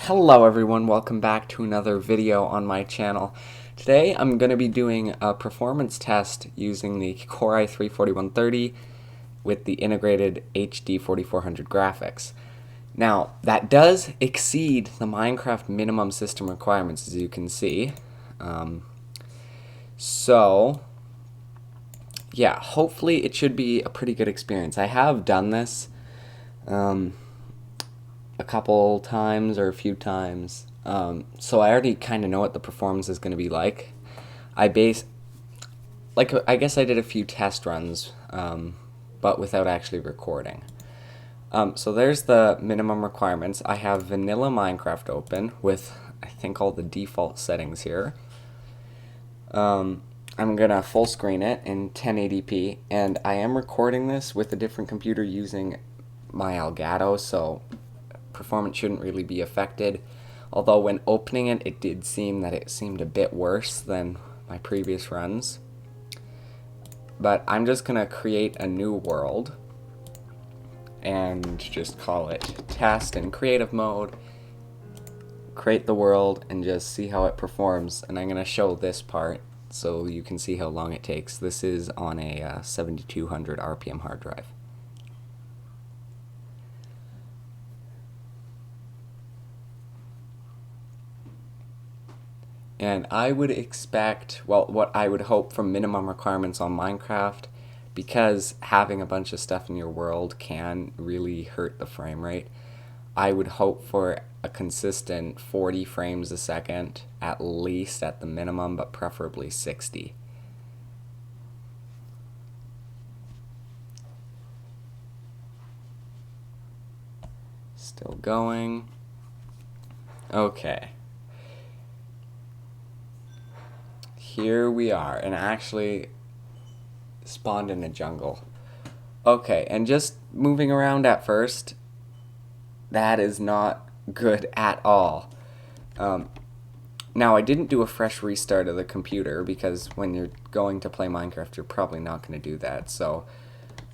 Hello everyone, welcome back to another video on my channel. Today I'm going to be doing a performance test using the Core i3-4130 with the integrated HD 4400 graphics. Now, that does exceed the Minecraft minimum system requirements, as you can see. Yeah, hopefully it should be a pretty good experience. I have done this a couple times or a few times, so I already kind of know what the performance is going to be like. I guess I did a few test runs, but without actually recording. So there's the minimum requirements. I have vanilla Minecraft open with, I think, all the default settings here. I'm gonna full screen it in 1080p, and I am recording this with a different computer using my Elgato, so performance shouldn't really be affected. Although when opening it, it did seem that it seemed a bit worse than my previous runs. But I'm just gonna create a new world and just call it test in creative mode, create the world, and just see how it performs. And I'm gonna show this part so you can see how long it takes. This is on a 7200 RPM hard drive. And I would expect, well, what I would hope from minimum requirements on Minecraft, because having a bunch of stuff in your world can really hurt the frame rate, I would hope for a consistent 40 frames a second, at least at the minimum, but preferably 60. Still going. Okay. Here we are, and actually spawned in a jungle. Okay, and just moving around at first, that is not good at all. Now, I didn't do a fresh restart of the computer because when you're going to play Minecraft, you're probably not going to do that. So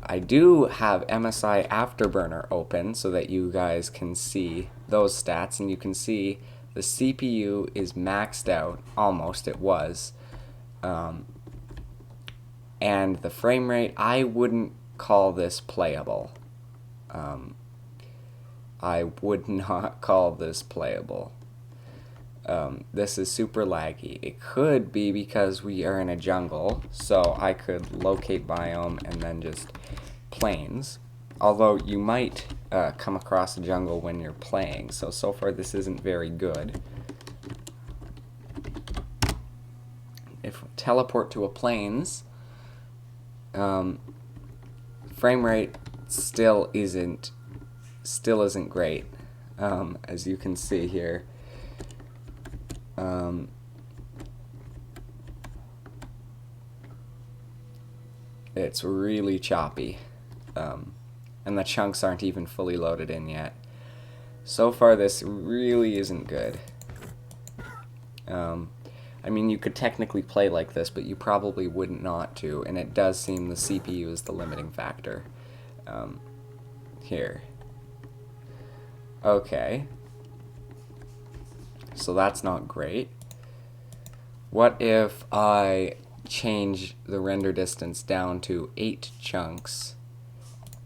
I do have MSI Afterburner open so that you guys can see those stats, and you can see the CPU is maxed out, almost, it was. And the frame rate, I wouldn't call this playable. I would not call this playable. This is super laggy. It could be because we are in a jungle, so I could locate biome and then just plains. Although you might come across a jungle when you're playing, so far this isn't very good. If we teleport to a plains, frame rate still isn't great, as you can see here. It's really choppy, and the chunks aren't even fully loaded in yet. So far this really isn't good. I mean, you could technically play like this, but you probably wouldn't not to, and it does seem the CPU is the limiting factor. Here. Okay. So that's not great. What if I change the render distance down to 8 chunks,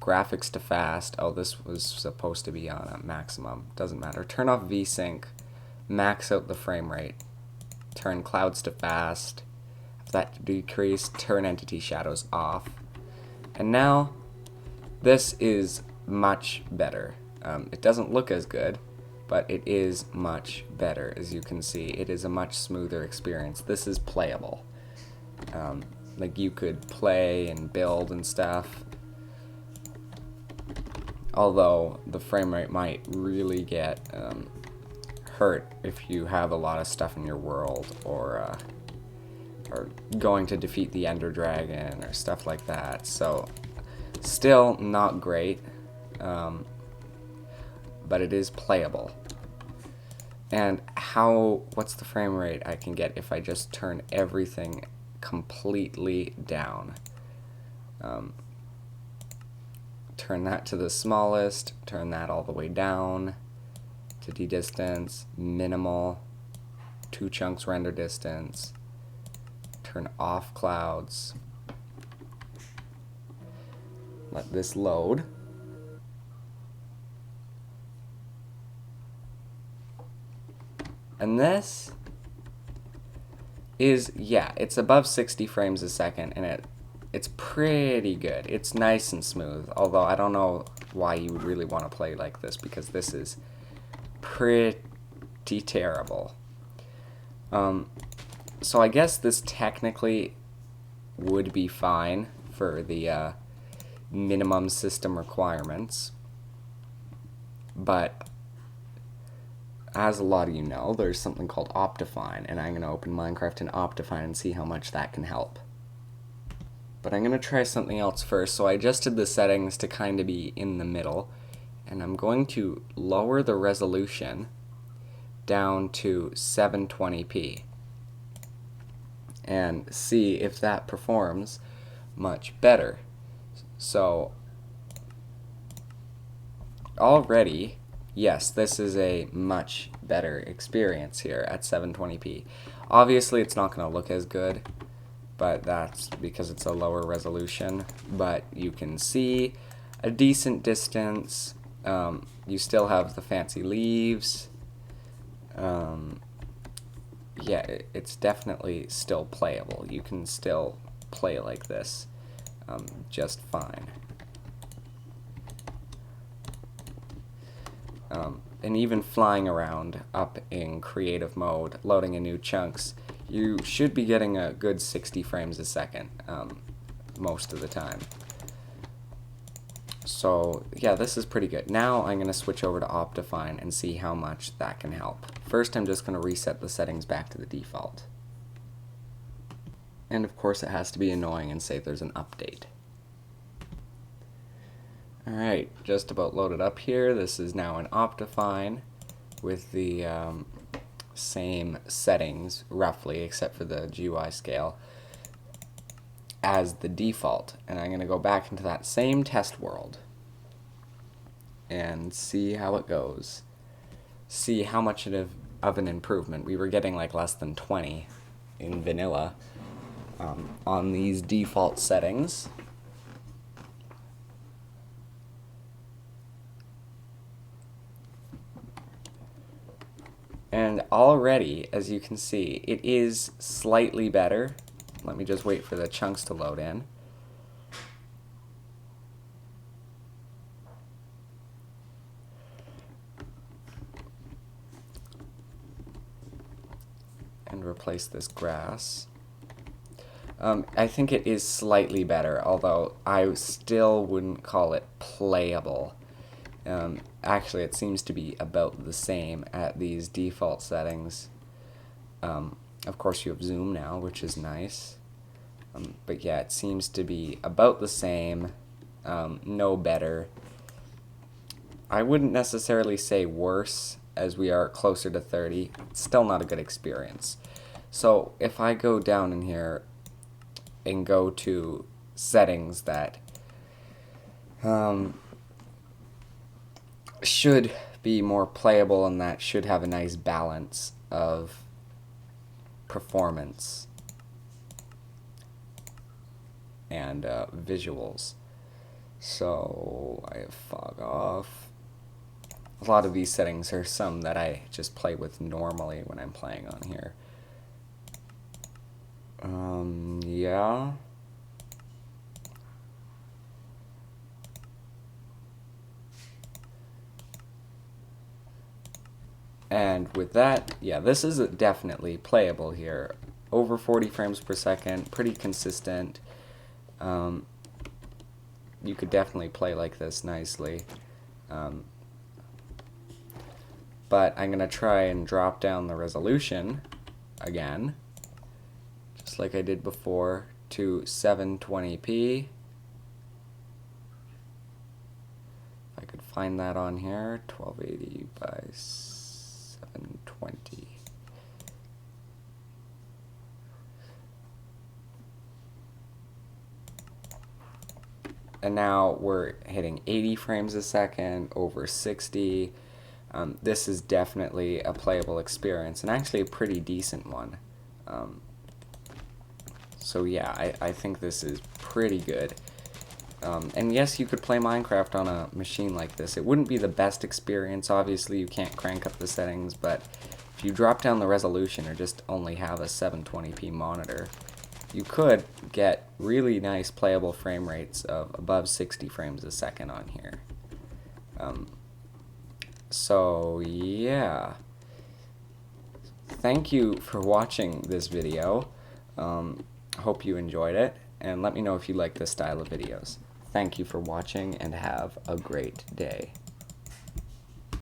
graphics to fast? Oh, this was supposed to be on a maximum. Doesn't matter. Turn off VSync, max out the frame rate, turn clouds to fast, have that decrease, turn entity shadows off. And now this is much better. It doesn't look as good, but it is much better. As you can see, it is a much smoother experience. This is playable. Like, you could play and build and stuff, although the frame rate might really get hurt if you have a lot of stuff in your world, or going to defeat the Ender Dragon or stuff like that. So still not great, but it is playable. And what's the frame rate I can get if I just turn everything completely down? Turn that to the smallest, turn that all the way down, entity distance, minimal, 2 chunks render distance, turn off clouds, let this load. And this is, yeah, it's above 60 frames a second, and it's pretty good. It's nice and smooth, although I don't know why you would really want to play like this, because this is pretty terrible. So I guess this technically would be fine for the minimum system requirements, but as a lot of you know, there's something called Optifine, and I'm going to open Minecraft in Optifine and see how much that can help. But I'm going to try something else first, so I adjusted the settings to kind of be in the middle, and I'm going to lower the resolution down to 720p and see if that performs much better. So already, yes, this is a much better experience here at 720p. Obviously, it's not going to look as good, but that's because it's a lower resolution. But you can see a decent distance. You still have the fancy leaves. Yeah, it's definitely still playable. You can still play like this just fine. And even flying around up in creative mode, loading in new chunks, you should be getting a good 60 frames a second most of the time. So yeah, this is pretty good. Now I'm going to switch over to Optifine and see how much that can help. First, I'm just going to reset the settings back to the default. And of course it has to be annoying and say there's an update. Alright, just about loaded up here. This is now in Optifine with the same settings, roughly, except for the GUI scale, as the default. And I'm going to go back into that same test world and see how it goes. See how much of an improvement. We were getting like less than 20 in vanilla on these default settings. And already, as you can see, it is slightly better. Let me just wait for the chunks to load in. And replace this grass. I think it is slightly better, although I still wouldn't call it playable. Actually, it seems to be about the same at these default settings. Of course, you have zoom now, which is nice. But yeah, it seems to be about the same, no better. I wouldn't necessarily say worse, as we are closer to 30. It's still not a good experience. So if I go down in here and go to settings that should be more playable and that should have a nice balance of performance and visuals. So I have fog off. A lot of these settings are some that I just play with normally when I'm playing on here. Yeah. And with that, yeah, this is definitely playable here. Over 40 frames per second, pretty consistent. You could definitely play like this nicely. But I'm going to try and drop down the resolution again, just like I did before, to 720p. If I could find that on here, 1280 by 720. And now we're hitting 80 frames a second, over 60. this is definitely a playable experience, and actually a pretty decent one. So yeah, I think this is pretty good. And yes, you could play Minecraft on a machine like this. It wouldn't be the best experience, obviously you can't crank up the settings, but if you drop down the resolution or just only have a 720p monitor, you could get really nice playable frame rates of above 60 frames a second on here. So yeah, thank you for watching this video. Hope you enjoyed it, and let me know if you like this style of videos. Thank you for watching, and have a great day.